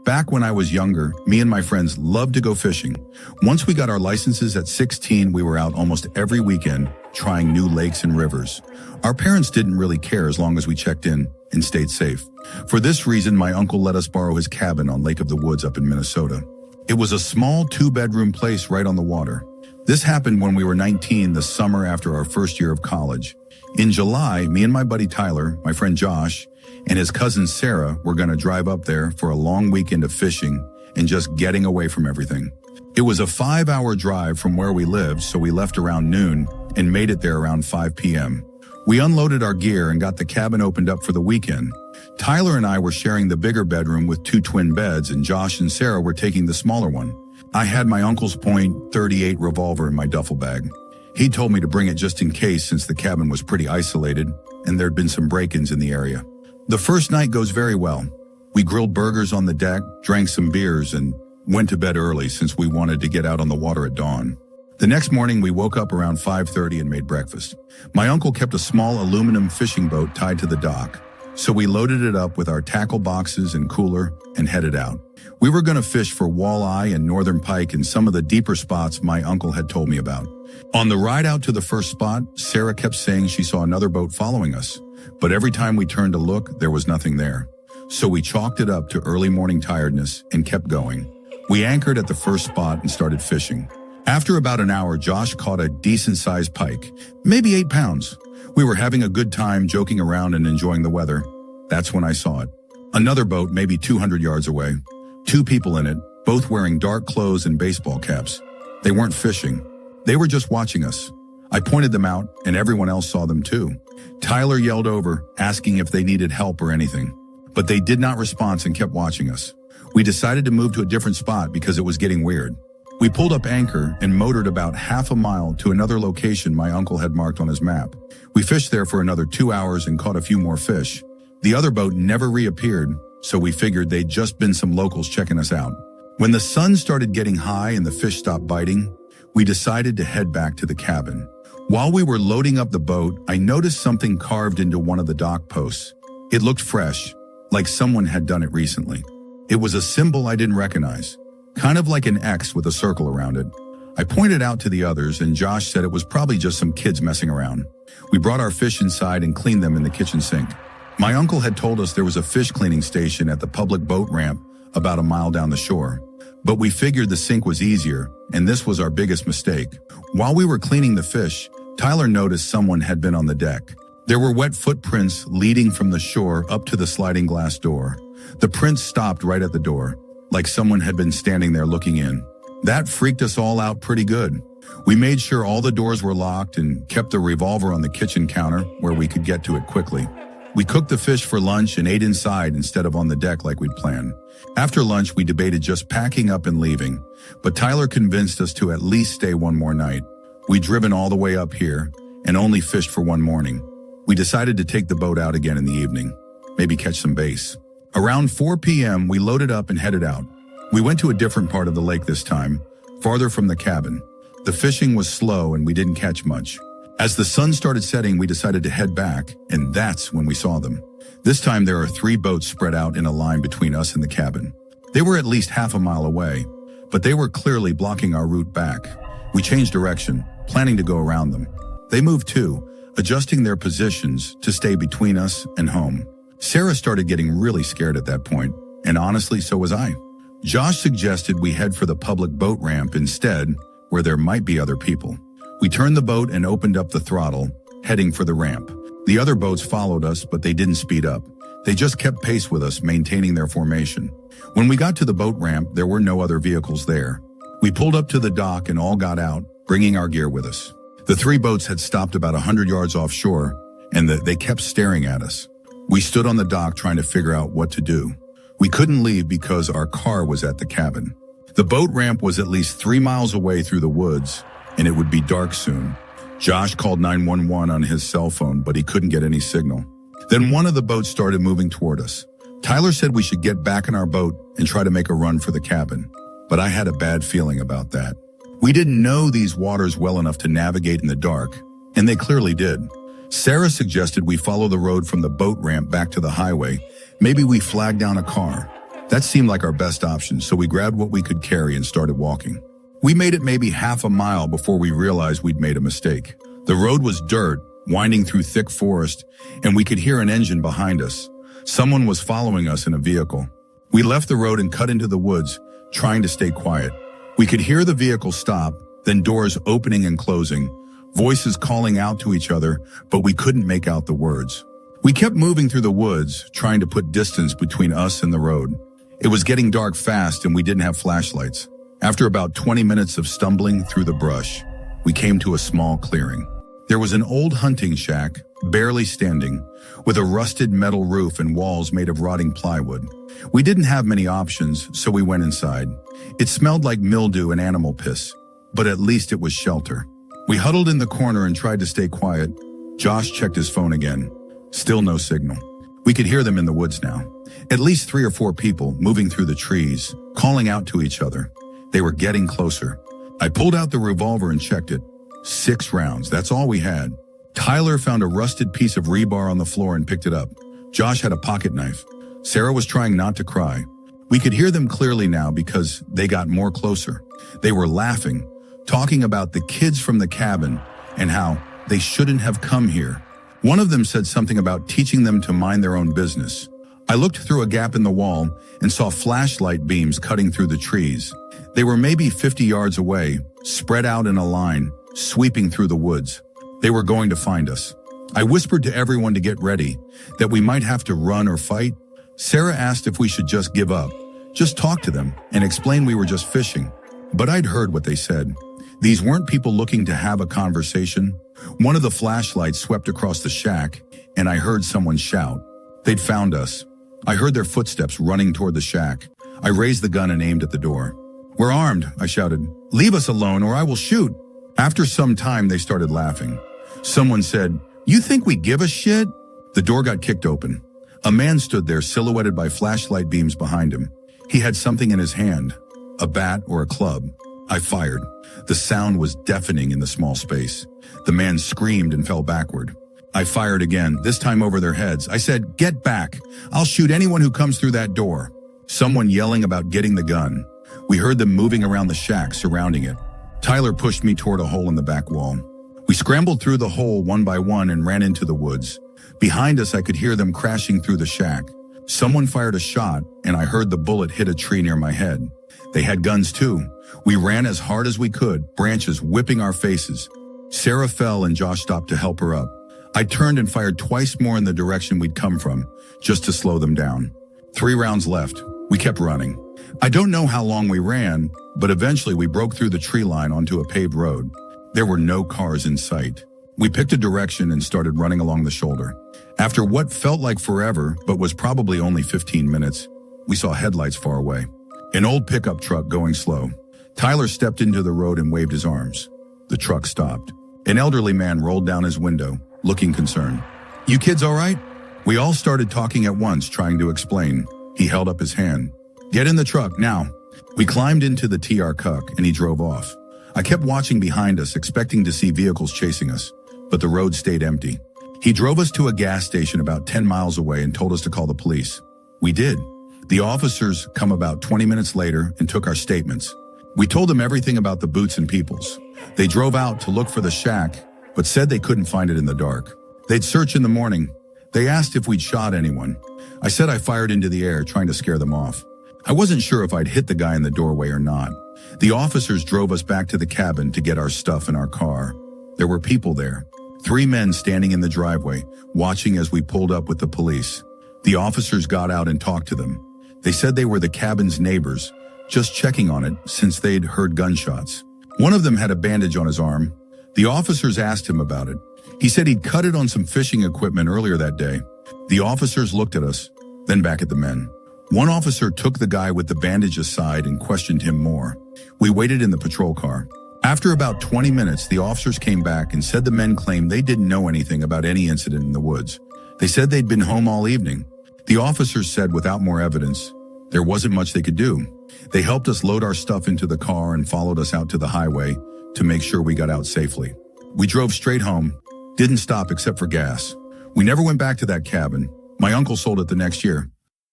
Back when I was younger, me and my friends loved to go fishing. Once we got our licenses at 16, we were out almost every weekend trying new lakes and rivers. Our parents didn't really care as long as we checked in and stayed safe. For this reason, my uncle let us borrow his cabin on Lake of the Woods up in Minnesota. It was a small 2-bedroom place right on the water. This happened when we were 19, the summer after our first year of college. In July, me and my buddy Tyler, my friend Josh, and his cousin Sarah were going to drive up there for a long weekend of fishing and just getting away from everything. It was a 5-hour drive from where we lived, so we left around noon and made it there around 5 p.m. We unloaded our gear and got the cabin opened up for the weekend. Tyler and I were sharing the bigger bedroom with 2 twin beds, and Josh and Sarah were taking the smaller one. I had my uncle's .38 revolver in my duffel bag. He told me to bring it just in case, since the cabin was pretty isolated and there'd been some break-ins in the area. The first night goes very well. We grilled burgers on the deck, drank some beers, and went to bed early since we wanted to get out on the water at dawn. The next morning, we woke up around 5:30 and made breakfast. My uncle kept a small aluminum fishing boat tied to the dock, so we loaded it up with our tackle boxes and cooler and headed out. We were going to fish for walleye and northern pike in some of the deeper spots my uncle had told me about. On the ride out to the first spot, Sarah kept saying she saw another boat following us, but every time we turned to look, there was nothing there. So we chalked it up to early morning tiredness and kept going. We anchored at the first spot and started fishing. After about an hour, Josh caught a decent-sized pike, maybe 8 pounds. We were having a good time, joking around and enjoying the weather. That's when I saw it. Another boat, maybe 200 yards away. 2 people in it, both wearing dark clothes and baseball caps. They weren't fishing. They were just watching us. I pointed them out, and everyone else saw them too. Tyler yelled over, asking if they needed help or anything, but they did not respond and kept watching us. We decided to move to a different spot because it was getting weird. We pulled up anchor and motored about half a mile to another location my uncle had marked on his map. We fished there for another 2 hours and caught a few more fish. The other boat never reappeared, so we figured they'd just been some locals checking us out. When the sun started getting high and the fish stopped biting, we decided to head back to the cabin. While we were loading up the boat, I noticed something carved into one of the dock posts. It looked fresh, like someone had done it recently. It was a symbol I didn't recognize, kind of like an X with a circle around it. I pointed out to the others, and Josh said it was probably just some kids messing around. We brought our fish inside and cleaned them in the kitchen sink. My uncle had told us there was a fish cleaning station at the public boat ramp about a mile down the shore, but we figured the sink was easier, and this was our biggest mistake. While we were cleaning the fish, Tyler noticed someone had been on the deck. There were wet footprints leading from the shore up to the sliding glass door. The prints stopped right at the door, like someone had been standing there looking in. That freaked us all out pretty good. We made sure all the doors were locked and kept the revolver on the kitchen counter where we could get to it quickly. We cooked the fish for lunch and ate inside instead of on the deck like we'd planned. After lunch, we debated just packing up and leaving, but Tyler convinced us to at least stay one more night. We'd driven all the way up here and only fished for one morning. We decided to take the boat out again in the evening, maybe catch some bass. Around 4 p.m., we loaded up and headed out. We went to a different part of the lake this time, farther from the cabin. The fishing was slow and we didn't catch much. As the sun started setting, we decided to head back, and that's when we saw them. This time there are 3 boats spread out in a line between us and the cabin. They were at least half a mile away, but they were clearly blocking our route back. We changed direction, planning to go around them. They moved too, adjusting their positions to stay between us and home. Sarah started getting really scared at that point, and honestly, so was I. Josh suggested we head for the public boat ramp instead, where there might be other people. We turned the boat and opened up the throttle, heading for the ramp. The other boats followed us, but they didn't speed up. They just kept pace with us, maintaining their formation. When we got to the boat ramp, there were no other vehicles there. We pulled up to the dock and all got out, bringing our gear with us. The 3 boats had stopped about 100 yards offshore, and they kept staring at us. We stood on the dock trying to figure out what to do. We couldn't leave because our car was at the cabin. The boat ramp was at least 3 miles away through the woods, and it would be dark soon. Josh called 911 on his cell phone, but he couldn't get any signal. Then one of the boats started moving toward us. Tyler said we should get back in our boat and try to make a run for the cabin, but I had a bad feeling about that. We didn't know these waters well enough to navigate in the dark, and they clearly did. Sarah suggested we follow the road from the boat ramp back to the highway. Maybe we flag down a car. That seemed like our best option, so we grabbed what we could carry and started walking. We made it maybe half a mile before we realized we'd made a mistake. The road was dirt, winding through thick forest, and we could hear an engine behind us. Someone was following us in a vehicle. We left the road and cut into the woods, trying to stay quiet. We could hear the vehicle stop, then doors opening and closing, voices calling out to each other, but we couldn't make out the words. We kept moving through the woods, trying to put distance between us and the road. It was getting dark fast and we didn't have flashlights. After about 20 minutes of stumbling through the brush, we came to a small clearing. There was an old hunting shack, barely standing, with a rusted metal roof and walls made of rotting plywood. We didn't have many options, so we went inside. It smelled like mildew and animal piss, but at least it was shelter. We huddled in the corner and tried to stay quiet. Josh checked his phone again. Still no signal. We could hear them in the woods now. At least 3 or 4 people moving through the trees, calling out to each other. They were getting closer. I pulled out the revolver and checked it. 6 rounds, that's all we had. Tyler found a rusted piece of rebar on the floor and picked it up. Josh had a pocket knife. Sarah was trying not to cry. We could hear them clearly now because they got more closer. They were laughing, talking about the kids from the cabin and how they shouldn't have come here. One of them said something about teaching them to mind their own business. I looked through a gap in the wall and saw flashlight beams cutting through the trees. They were maybe 50 yards away, spread out in a line, sweeping through the woods. They were going to find us. I whispered to everyone to get ready, that we might have to run or fight. Sarah asked if we should just give up, just talk to them, and explain we were just fishing. But I'd heard what they said. These weren't people looking to have a conversation. One of the flashlights swept across the shack, and I heard someone shout. They'd found us. I heard their footsteps running toward the shack. I raised the gun and aimed at the door. "We're armed," I shouted. "Leave us alone or I will shoot." After some time, they started laughing. Someone said, "You think we give a shit?" The door got kicked open. A man stood there silhouetted by flashlight beams behind him. He had something in his hand, a bat or a club. I fired. The sound was deafening in the small space. The man screamed and fell backward. I fired again, this time over their heads. I said, "Get back. I'll shoot anyone who comes through that door." Someone yelling about getting the gun. We heard them moving around the shack surrounding it. Tyler pushed me toward a hole in the back wall. We scrambled through the hole one by one and ran into the woods. Behind us, I could hear them crashing through the shack. Someone fired a shot, and I heard the bullet hit a tree near my head. They had guns too. We ran as hard as we could, branches whipping our faces. Sarah fell and Josh stopped to help her up. I turned and fired twice more in the direction we'd come from, just to slow them down. 3 rounds left. We kept running. I don't know how long we ran, but eventually we broke through the tree line onto a paved road. There were no cars in sight. We picked a direction and started running along the shoulder. After what felt like forever, but was probably only 15 minutes, we saw headlights far away. An old pickup truck going slow. Tyler stepped into the road and waved his arms. The truck stopped. An elderly man rolled down his window, looking concerned. "You kids all right?" We all started talking at once, trying to explain. He held up his hand. "Get in the truck, now." We climbed into the TR Cuck and he drove off. I kept watching behind us, expecting to see vehicles chasing us, but the road stayed empty. He drove us to a gas station about 10 miles away and told us to call the police. We did. The officers come about 20 minutes later and took our statements. We told them everything about the Boots and Peoples. They drove out to look for the shack, but said they couldn't find it in the dark. They'd search in the morning. They asked if we'd shot anyone. I said I fired into the air, trying to scare them off. I wasn't sure if I'd hit the guy in the doorway or not. The officers drove us back to the cabin to get our stuff in our car. There were people there. 3 men standing in the driveway, watching as we pulled up with the police. The officers got out and talked to them. They said they were the cabin's neighbors, just checking on it since they'd heard gunshots. One of them had a bandage on his arm. The officers asked him about it. He said he'd cut it on some fishing equipment earlier that day. The officers looked at us, then back at the men. One officer took the guy with the bandage aside and questioned him more. We waited in the patrol car. After about 20 minutes, the officers came back and said the men claimed they didn't know anything about any incident in the woods. They said they'd been home all evening. The officers said without more evidence, there wasn't much they could do. They helped us load our stuff into the car and followed us out to the highway to make sure we got out safely. We drove straight home, didn't stop except for gas. We never went back to that cabin. My uncle sold it the next year.